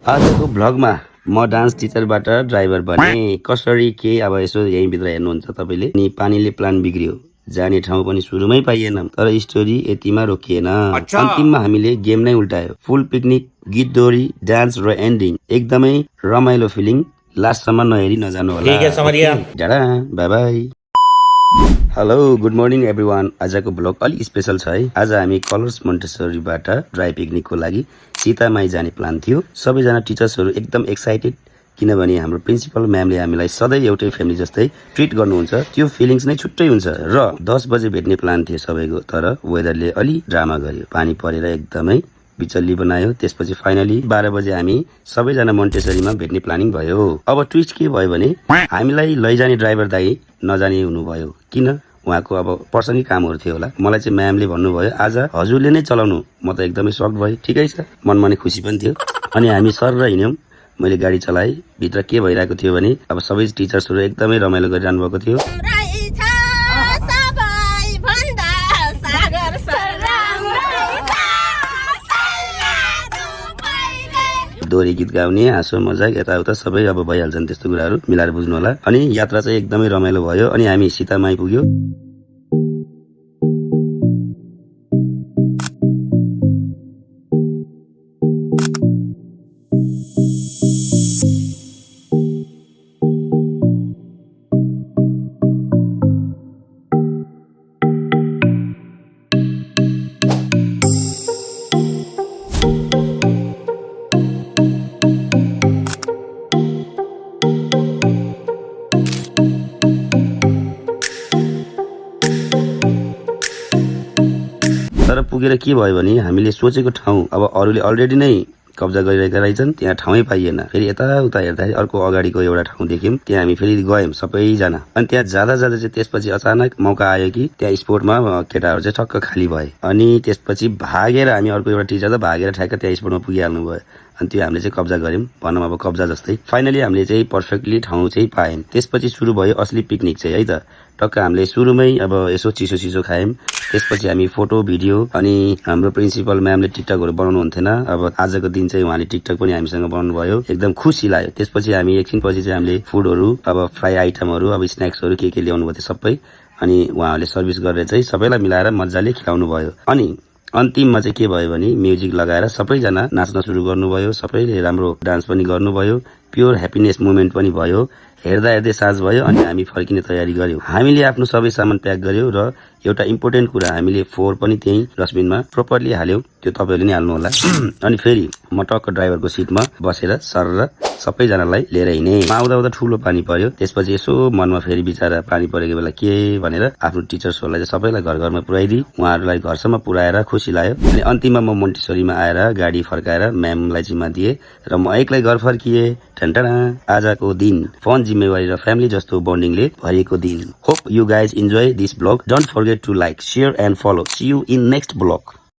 आजको भ्लगमा म dance टिचरबाट driver बने कसरी के अब यसो यही भित्र हेर्नुहुन्छ तपाईले अनि पानीले प्लान बिग्रियो जाने ठाउँ पनि सुरुमै पाइएन तर स्टोरी यतिमा रोकिएन अन्तिममा हामीले गेम नै उल्टायो फुल पिकनिक गीत दोरी डान्स र एन्डिङ एकदमै रमाइलो फिलिङ लास्टसम्म नहेरी नजानु होला ठीक है समरिया डाडा bye bye hello good morning everyone आजको ब्लग अलि स्पेशल छ है आज हामी कलर्स मोन्टेसरीबाट ड्राई पिकनिकको लागि सीतामाई जाने प्लान थियो सबैजना टिचर्सहरू एकदम एक्साइटेड किनभने हाम्रो प्रिन्सिपल म्यामले हामीलाई सधैँ एउटै फ्यामिली जस्तै ट्रिट गर्नुहुन्छ त्यो फिलिङ्स नै छुट्टै हुन्छ र 10 बजे भेट्ने प्लान थियो सबैको तर वेदरले अलि ड्रामा गर्यो पानी परेर एकदमै बिचल्ली बनायो त्यसपछि फाइनली 12 बजे हामी सबैजना मोन्टेसरीमा भेट्ने प्लानिङ भयो अब ट्विस्ट के भयो भने हामीलाई लैजाने ड्राइभर दाइ नजाने हुनुभयो किन उहाँको अब पर्सनली कामहरू थियो होला मलाई चाहिँ म्यामले भन्नुभयो आज हजुरले नै चलाउनु म त एकदमै सक भएँ ठिकै छ मनमा नै खुसी पनि थियो अनि हामी सर र हिँड्यौं मैले गाडी चलाएँ भित्र के भइरहेको थियो भने अब सबै टिचर्सहरू एकदमै रमाइलो गरिरहनु भएको थियो दोहोरी गीत गाउने हाँसो मजाक यताउता सबै अब भइहाल्छन् त्यस्तो कुराहरू मिलाएर बुझ्नु होला अनि यात्रा चाहिँ एकदमै रमाइलो भयो अनि हामी सीतामाई पुग्यो तर पुगेर के भयो भने हामीले सोचेको ठाउँ अब अरूले अलरेडी नै कब्जा गरिरहेका रहेछन् त्यहाँ ठाउँै पाइएन फेरि यताउता हेर्दाखेरि अर्को अगाडिको एउटा ठाउँ देख्यौं त्यहाँ हामी फेरि गयौं सबैजना अनि त्यहाँ जाँदा जाँदा चाहिँ त्यसपछि अचानक मौका आयो कि त्यहाँ स्पोर्टमा केटाहरू चाहिँ ठक्क खाली भए अनि त्यसपछि भागेर हामी अर्को एउटा टिचर त भागेर ठ्याक्क त्यहाँ स्पोर्टमा पुगिहाल्नु भयो अनि त्यो हामीले चाहिँ कब्जा गर्यौं भनौँ अब कब्जा जस्तै फाइनली हामीले चाहिँ पर्फेक्टली ठाउँ चाहिँ पायौं त्यसपछि सुरु भयो असली पिकनिक चाहिँ है त टक्क हामीले सुरुमै अब यसो चिसो चिसो खायौं त्यसपछि हामी फोटो भिडियो अनि हाम्रो प्रिन्सिपल म्यामले टिकटकहरू बनाउनु हुन्थेन अब आजको दिन चाहिँ उहाँले टिकटक पनि हामीसँग बनाउनु भयो एकदम खुसी लाग्यो त्यसपछि हामी एकछिनपछि चाहिँ हामीले फुडहरू अब फ्राई आइटमहरू अब स्न्याक्सहरू के ल्याउनु भयो सबै अनि उहाँहरूले सर्भिस गरेर चाहिँ सबैलाई मिलाएर मजाले खिलाउनु भयो अनि अन्तिममा चाहिँ के भयो भने म्युजिक लगाएर सबैजना नाच्न सुरु गर्नुभयो सबैले राम्रो डान्स पनि गर्नुभयो प्योर ह्याप्पिनेस मोमेन्ट पनि भयो हेर्दा हेर्दै साँझ भयो अनि हामी फर्किने तयारी गर्यौं हामीले आफ्नो सबै सामान प्याक गर्यौं र एउटा इम्पोर्टेन्ट कुरा हामीले फोहोर पनि त्यही डस्टबिनमा प्रोपरली हाल्यौं त्यो तपाईहरुले नै हाल्नु होला अनि फेरि म टक्क ड्राइभरको सिटमा बसेर सर र सबैजनालाई लिएर हिँडे आउँदा ठुलो पानी पर्यो त्यसपछि यसो मनमा फेरि बिचारा पानी परेको बेला के भनेर आफ्नो टिचर्सहरुलाई चाहिँ सबैलाई घर घरमा पुर्याइदी उहाँहरुलाई घरसम्म पुर्याएर खुसी लाग्यो अनि अन्तिममा म मोन्टेसरीमा आएर गाडी फर्काएर म्यामलाई जिम्मा दिए र म एक्लै घर फर्किए ठन्टना आजको दिन फन जिम्मेवारी र फ्यामिली जस्तो बन्डिङले भरिएको दिन hope you guys enjoy this blog don't forget to like share and follow see you in next blog